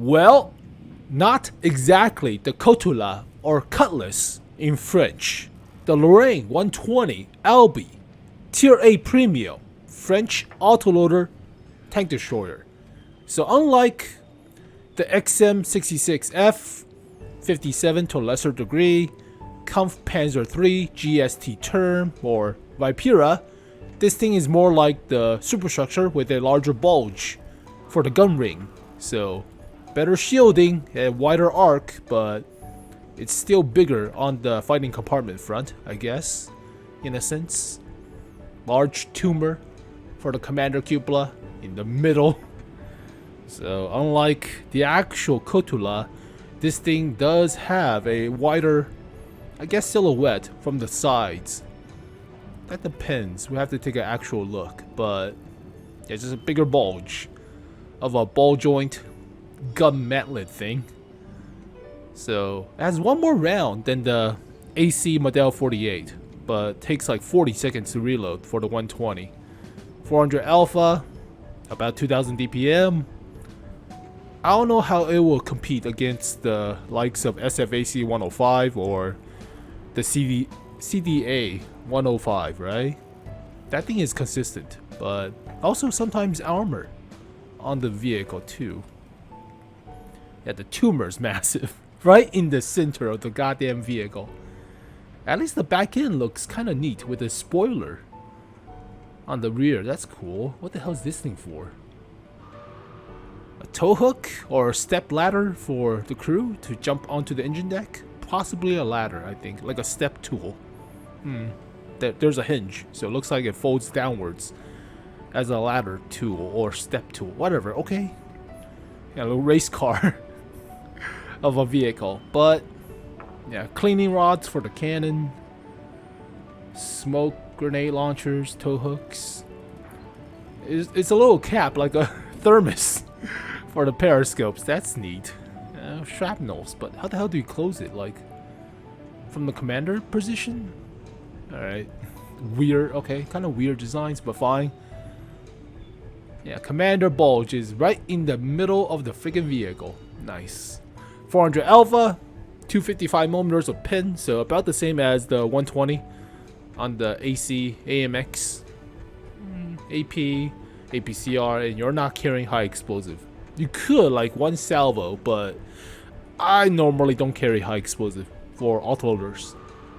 Well, not exactly the Coutelas or Cutlass in French. The Lorraine 120 Alby Tier A Premium French autoloader tank destroyer. So unlike the XM66F 57 to a lesser degree, Kampfpanzer III GST term or 𝗟𝗶𝗲, this thing is more like the superstructure with a larger bulge for the gun ring. So better shielding and wider arc, but it's still bigger on the fighting compartment front, I guess, in a sense. Large tumor for the commander cupola in the middle. So unlike the actual Coutelas, this thing does have a wider, I guess, silhouette from the sides. That depends. We have to take an actual look, but yeah, just a bigger bulge of a ball joint gun mantlet thing. So it has one more round than the AC Model 48, but takes like 40 seconds to reload for the 120. 400 alpha, about 2000 DPM. I don't know how it will compete against the likes of SFAC 105 or the CDA 105, right? That thing is consistent, but also sometimes armor on the vehicle too. Yeah, the tumor's massive, right in the center of the goddamn vehicle. At least the back end looks kind of neat with a spoiler on the rear. That's cool. What the hell is this thing for? A tow hook or a step ladder for the crew to jump onto the engine deck? Possibly a ladder, I think, like a step tool. There's a hinge, so it looks like it folds downwards as a ladder tool or step tool, whatever. Okay, yeah, a little race car of a vehicle. But yeah, cleaning rods for the cannon, smoke grenade launchers, tow hooks. It's a little cap like a thermos for the periscopes. That's neat. Shrapnels, but how the hell do you close it? Like from the commander position? Alright. Weird, okay, kind of weird designs, but fine. Yeah, commander bulge is right in the middle of the freaking vehicle. Nice. 400 alpha, 255 millimeters of pin, so about the same as the 120 on the AC, AMX, AP, APCR, and you're not carrying high explosive. You could like one salvo, but I normally don't carry high explosive for autoloaders,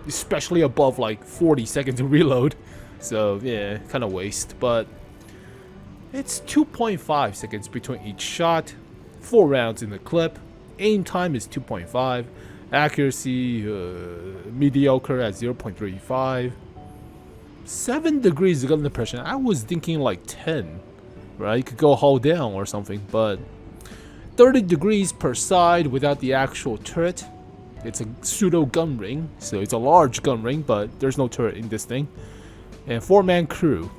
especially above like 40 seconds to reload. So yeah, kind of waste, but it's 2.5 seconds between each shot, 4 rounds in the clip, aim time is 2.5, accuracy mediocre at 0.35, 7 degrees of gun depression. I was thinking like 10, right? You could go hull down or something, but 30 degrees per side without the actual turret. It's a pseudo gun ring, so it's a large gun ring, but there's no turret in this thing. And 4-man crew.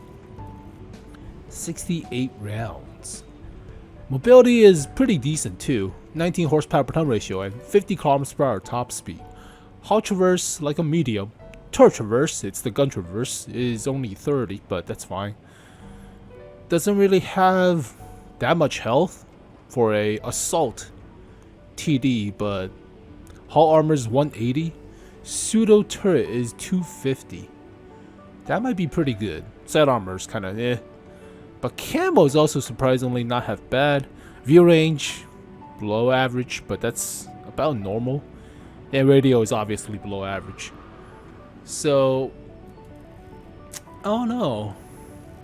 68 rounds. Mobility is pretty decent too. 19 horsepower per ton ratio and 50 kilometers per hour top speed. Hull traverse like a medium. Turret traverse, it's the gun traverse, is only 30, but that's fine. Doesn't really have that much health for a assault TD, but hull armor is 180. Pseudo turret is 250. That might be pretty good. Side armor is kind of eh. But camo is also surprisingly not half bad. View range, below average, but that's about normal. And radio is obviously below average. So, I don't know.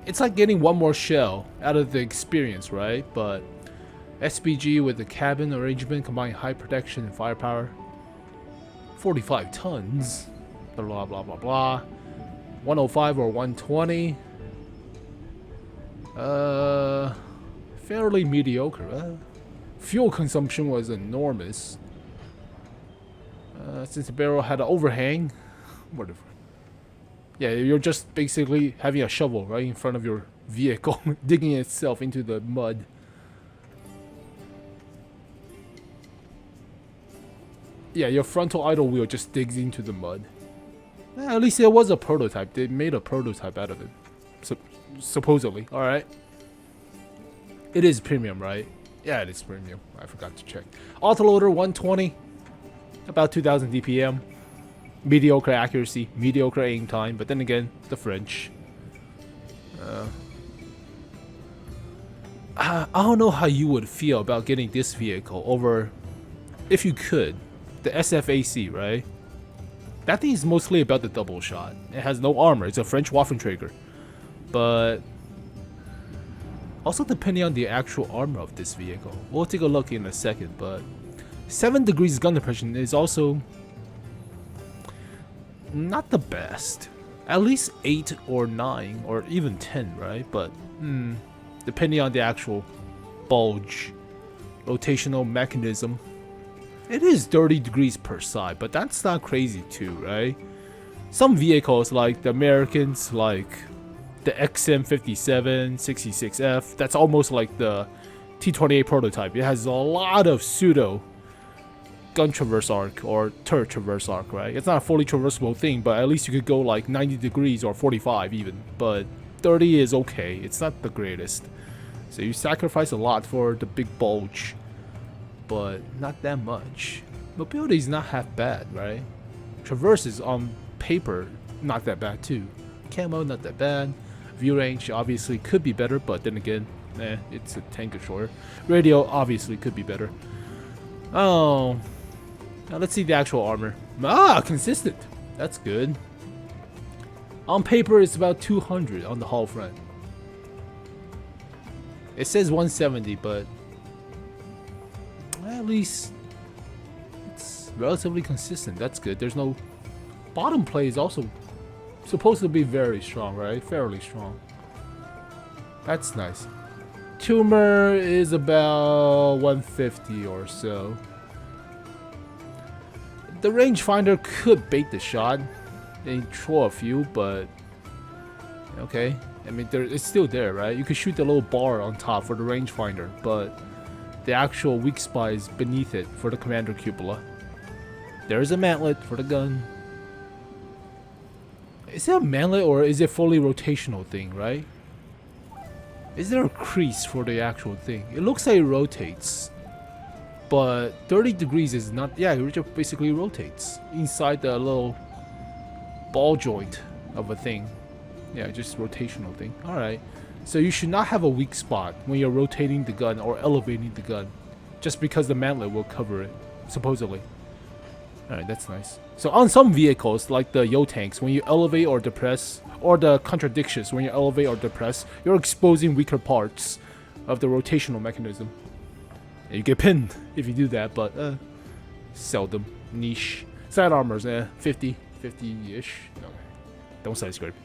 It's like getting one more shell out of the experience, right? But SPG with the cabin arrangement combining high protection and firepower. 45 tons. Blah, blah, blah, blah. 105 or 120. Fairly mediocre. Fuel consumption was enormous. Since the barrel had an overhang. Whatever. Yeah, you're just basically having a shovel right in front of your vehicle, digging itself into the mud. Yeah, your frontal idle wheel just digs into the mud. At least it was a prototype. They made a prototype out of it. Supposedly. Alright. It is premium, right? Yeah, it is premium. I forgot to check. Autoloader 120, about 2000 DPM. Mediocre accuracy, mediocre aim time, but then again, the French. I don't know how you would feel about getting this vehicle over, if you could, the SFAC, right? That thing is mostly about the double shot. It has no armor. It's a French Waffenträger. But also depending on the actual armor of this vehicle. We'll take a look in a second, but 7 degrees gun depression is also not the best. At least 8 or 9 or even 10, right? But depending on the actual bulge, rotational mechanism, it is 30 degrees per side, but that's not crazy too, right? Some vehicles like the Americans, like the XM57, 66F, that's almost like the T28 prototype. It has a lot of pseudo gun traverse arc or turret traverse arc, right? It's not a fully traversable thing, but at least you could go like 90 degrees or 45 even. But 30 is okay. It's not the greatest. So you sacrifice a lot for the big bulge, but not that much. Mobility is not half bad, right? Traverse is on paper not that bad too. Camo not that bad. View range obviously could be better, but then again, it's a tank shorter. Radio obviously could be better. Oh, now let's see the actual armor. Ah, consistent. That's good. On paper, it's about 200 on the hull front. It says 170, but at least it's relatively consistent. That's good. There's no bottom plate is also supposed to be very strong, right? Fairly strong. That's nice. Tumor is about 150 or so. The rangefinder could bait the shot and throw a few, but okay. I mean, it's still there, right? You could shoot the little bar on top for the rangefinder, but the actual weak spot is beneath it for the commander cupola. There's a mantlet for the gun. Is it a mantlet or is it fully rotational thing, right? Is there a crease for the actual thing? It looks like it rotates, but 30 degrees is not. Yeah, it just basically rotates inside the little ball joint of a thing. Yeah, just rotational thing. Alright, so you should not have a weak spot when you're rotating the gun or elevating the gun, just because the mantlet will cover it, supposedly. Alright, that's nice. So on some vehicles, like the Yo tanks, when you elevate or depress, or the contradictions, when you elevate or depress, you're exposing weaker parts of the rotational mechanism. And you get pinned if you do that, but seldom. Niche. Side armors, 50, 50-ish. No, don't side scrape.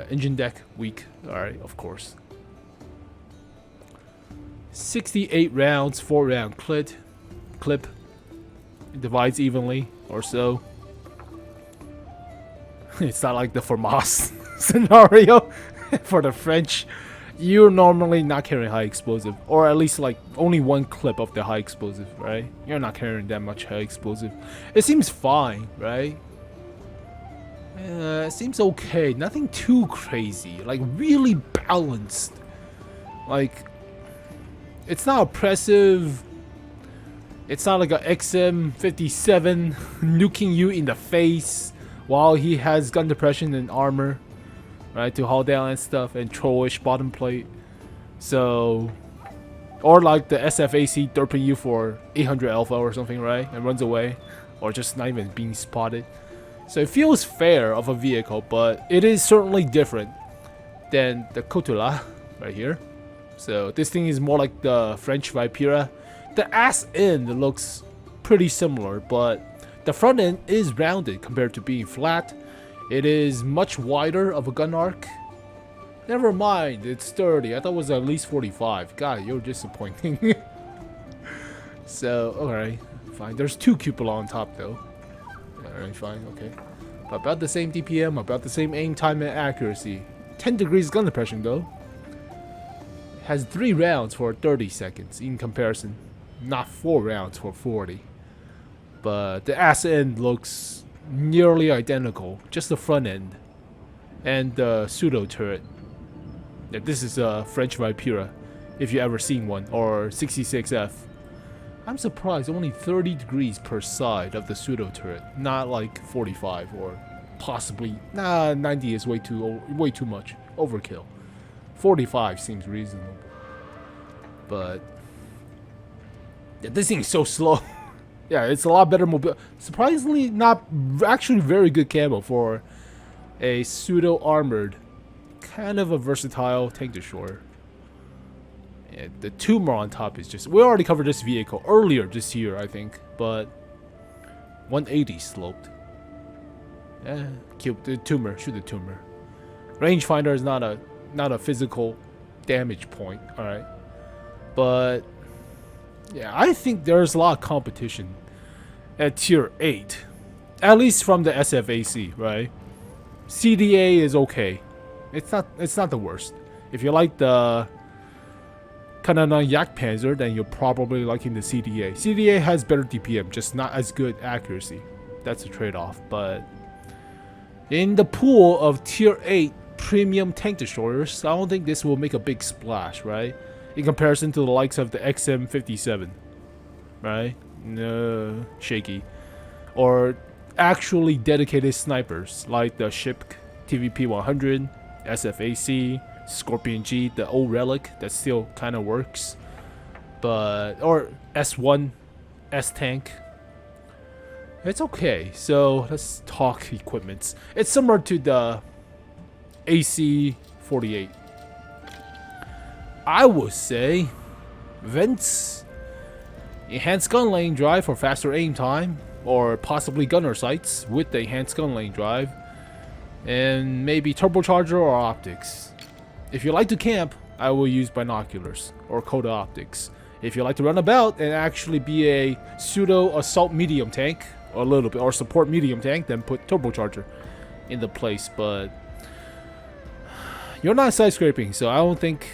Engine deck, weak. Alright, of course. 68 rounds, 4-round clip. It divides evenly or so. It's not like the FRMAS scenario for the French. You're normally not carrying high explosive, or at least like only one clip of the high explosive, right? You're not carrying that much high explosive. It seems fine, right? It seems okay. Nothing too crazy. Like really balanced. Like it's not oppressive. It's not like a XM57 nuking you in the face while he has gun depression and armor, right, to haul down and stuff, and trollish bottom plate. So, or like the SFAC derping you for 800 alpha or something, right, and runs away, or just not even being spotted. So it feels fair of a vehicle, but it is certainly different than the Coutelas right here. So this thing is more like the French VIPERA. The ass end looks pretty similar, but the front end is rounded compared to being flat. It is much wider of a gun arc. Never mind, it's 30. I thought it was at least 45. God, you're disappointing. So, alright, fine. There's 2 cupola on top though. Alright, fine, okay. About the same DPM, about the same aim time and accuracy. 10 degrees gun depression though. Has 3 rounds for 30 seconds in comparison. Not 4 rounds for 40. But the ass end looks nearly identical. Just the front end. And the pseudo turret. Yeah, this is a French VIPERA. if you ever seen one, or 66F. I'm surprised only 30 degrees per side of the pseudo turret, not like 45 or possibly 90 is way too much overkill. 45 seems reasonable, but yeah, this thing is so slow. Yeah, it's a lot better mobile. Surprisingly, not actually very good camo for a pseudo armored, kind of a versatile tank destroyer. Yeah, the tumor on top is just... We already covered this vehicle earlier this year, I think, but 180 sloped. Yeah, cute. The tumor, shoot the tumor. Rangefinder is not a physical damage point, all right, but yeah, I think there's a lot of competition at tier 8, at least from the SFAC, right? CDA is okay. It's not the worst. If you like the Kanana Yak Panzer, then you're probably liking the CDA. CDA has better DPM, just not as good accuracy. That's a trade-off. But in the pool of tier 8 premium tank destroyers, I don't think this will make a big splash, right? In comparison to the likes of the XM57, right? No, shaky. Or actually dedicated snipers like the Ship TVP-100, SFAC, Scorpion G, the old relic that still kind of works, but or S1, S tank. It's okay. So let's talk equipments. It's similar to the AC-48. I would say vents, enhanced gun lane drive for faster aim time, or possibly gunner sights with the enhanced gun lane drive, and maybe turbocharger or optics. If you like to camp, I will use binoculars or Coda optics. If you like to run about and actually be a pseudo assault medium tank, or a little bit, or support medium tank, then put turbocharger in the place. But you're not side scraping, so I don't think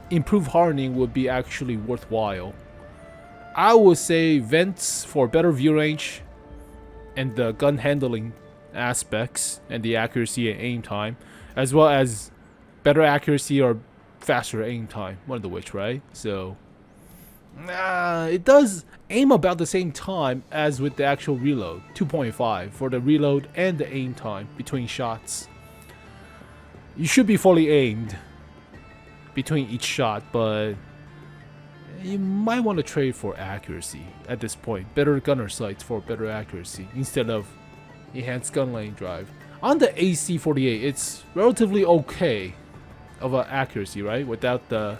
improved hardening would be actually worthwhile. I would say vents for better view range and the gun handling aspects and the accuracy and aim time, as well as better accuracy or faster aim time, one of the which, right? So it does aim about the same time as with the actual reload, 2.5 for the reload and the aim time between shots. You should be fully aimed between each shot, but you might want to trade for accuracy at this point. Better gunner sights for better accuracy instead of enhanced gun lane drive. On the AC-48, it's relatively okay of an accuracy, right? Without the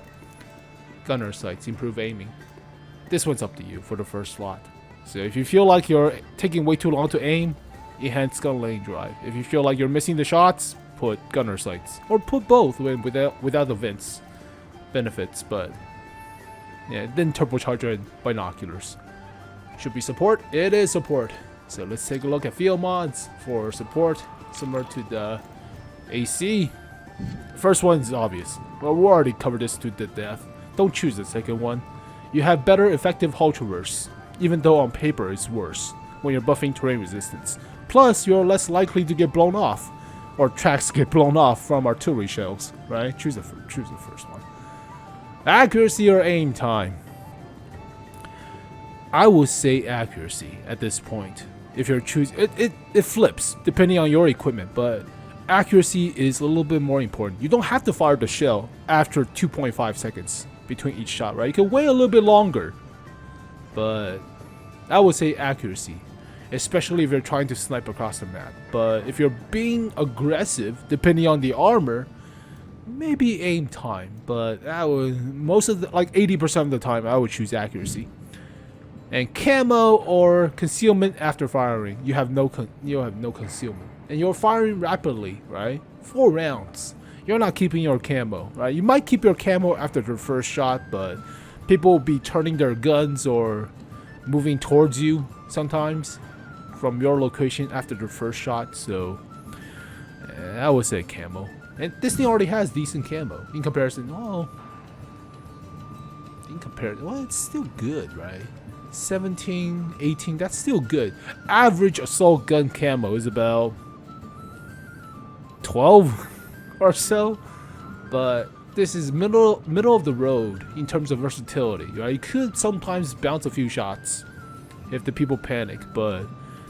gunner sights, improve aiming. This one's up to you for the first slot. So if you feel like you're taking way too long to aim, enhanced gun lane drive. If you feel like you're missing the shots, put gunner sights, or put both without the vents benefits. But yeah, then turbocharger and binoculars. Should be support. It is support. So let's take a look at field mods for support, similar to the AC. First one is obvious. Well, we already covered this to the death. Don't choose the second one. You have better effective hull traverse, even though on paper it's worse when you're buffing terrain resistance. Plus, you're less likely to get blown off, or tracks get blown off from artillery shells, right? Choose the first one. Accuracy or aim time? I would say accuracy at this point. If you're choosing, it flips depending on your equipment, but accuracy is a little bit more important. You don't have to fire the shell after 2.5 seconds between each shot, right? You can wait a little bit longer, but I would say accuracy, especially if you're trying to snipe across the map. But if you're being aggressive, depending on the armor, maybe aim time. But I would, most of the, like 80% of the time, I would choose accuracy. And camo or concealment after firing, you have no concealment, and you're firing rapidly, right? 4 rounds. You're not keeping your camo, right? You might keep your camo after the first shot, but people will be turning their guns or moving towards you sometimes from your location after the first shot. So I would say camo. And this thing already has decent camo in comparison. Well, it's still good, right? 17, 18, that's still good. Average assault gun camo is about 12 or so, but this is middle of the road in terms of versatility, right? You could sometimes bounce a few shots if the people panic, but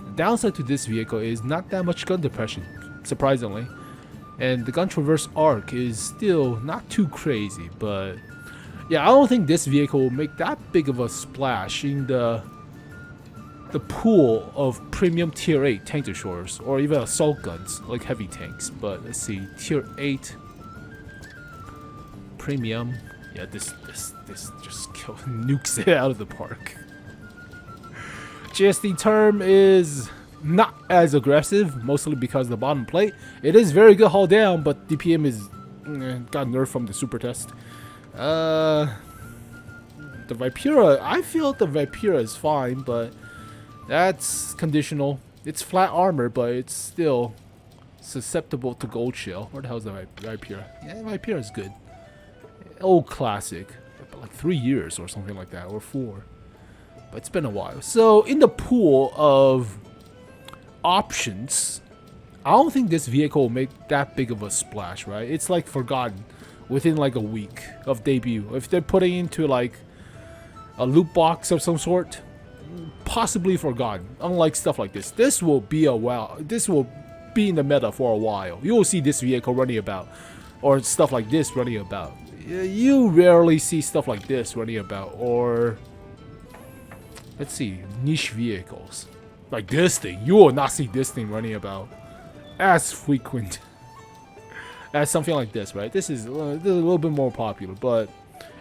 the downside to this vehicle is not that much gun depression, surprisingly. And the gun traverse arc is still not too crazy, but yeah, I don't think this vehicle will make that big of a splash in the pool of premium tier 8 tank destroyers or even assault guns like heavy tanks. But let's see, tier 8 premium. Yeah, this just nukes it out of the park. GSD term is not as aggressive, mostly because of the bottom plate. It is very good haul down, but DPM is got nerfed from the Supertest. The 𝗟𝗍𝗯𝗆, I feel the 𝗟𝗍𝗯𝗆 is fine, but that's conditional. It's flat armor, but it's still susceptible to gold shell. Where the hell is the 𝗟𝗍𝗆𝗆? Yeah, 𝗟𝗍𝗆𝗆 is good. Old classic, like 3 years or something like that, or 4. But it's been a while. So in the pool of options, I don't think this vehicle will make that big of a splash, right? It's like forgotten within like a week of debut. If they're putting into like a loot box of some sort, possibly forgotten. Unlike stuff like this, this will be a while. This will be in the meta for a while. You will see this vehicle running about, or stuff like this running about. You rarely see stuff like this running about, or let's see, niche vehicles like this thing. You will not see this thing running about as frequent as something like this, right? This is a little bit more popular, but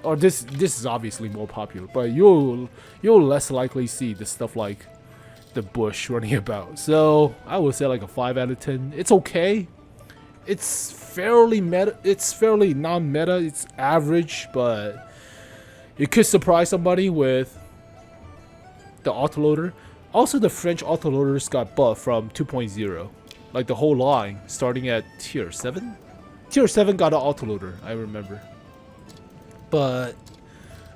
or this is obviously more popular, but you'll less likely see the stuff like the bush running about. So I would say like a 5 out of 10. It's okay. It's fairly meta. It's fairly non-meta. It's average, but you could surprise somebody with the autoloader. Also, the French autoloaders got buffed from 2.0, like the whole line, starting at tier 7. Tier 7 got an autoloader, I remember. But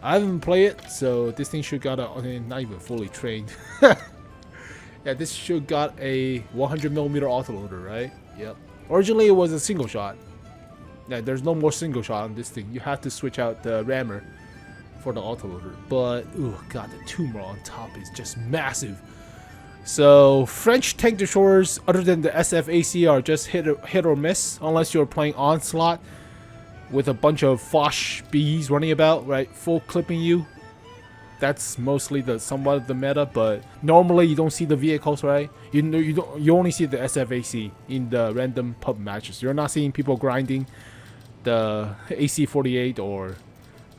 I haven't played it, so this thing should got a, not even fully trained. Yeah, this should got a 100mm autoloader, right? Yep. Originally it was a single shot. Yeah, there's no more single shot on this thing. You have to switch out the rammer for the autoloader. But oh god, the tumor on top is just massive. So French tank destroyers other than the SF AC are just hit or miss, unless you're playing Onslaught with a bunch of 𝗟ci𝗿𝗿𝗶𝗍 running about, right? Full clipping you. That's mostly the somewhat of the meta, but normally you don't see the vehicles, right? You only see the SF AC in the random pub matches. You're not seeing people grinding the AC48 or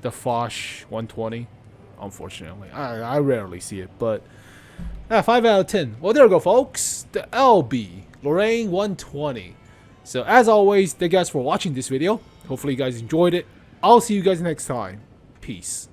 the 𝗟ci𝗿𝗿𝗆, unfortunately. I rarely see it, but 5 out of 10. Well, there we go, folks. The Alby Lorraine 120. So as always, thank you guys for watching this video. Hopefully you guys enjoyed it. I'll see you guys next time. Peace.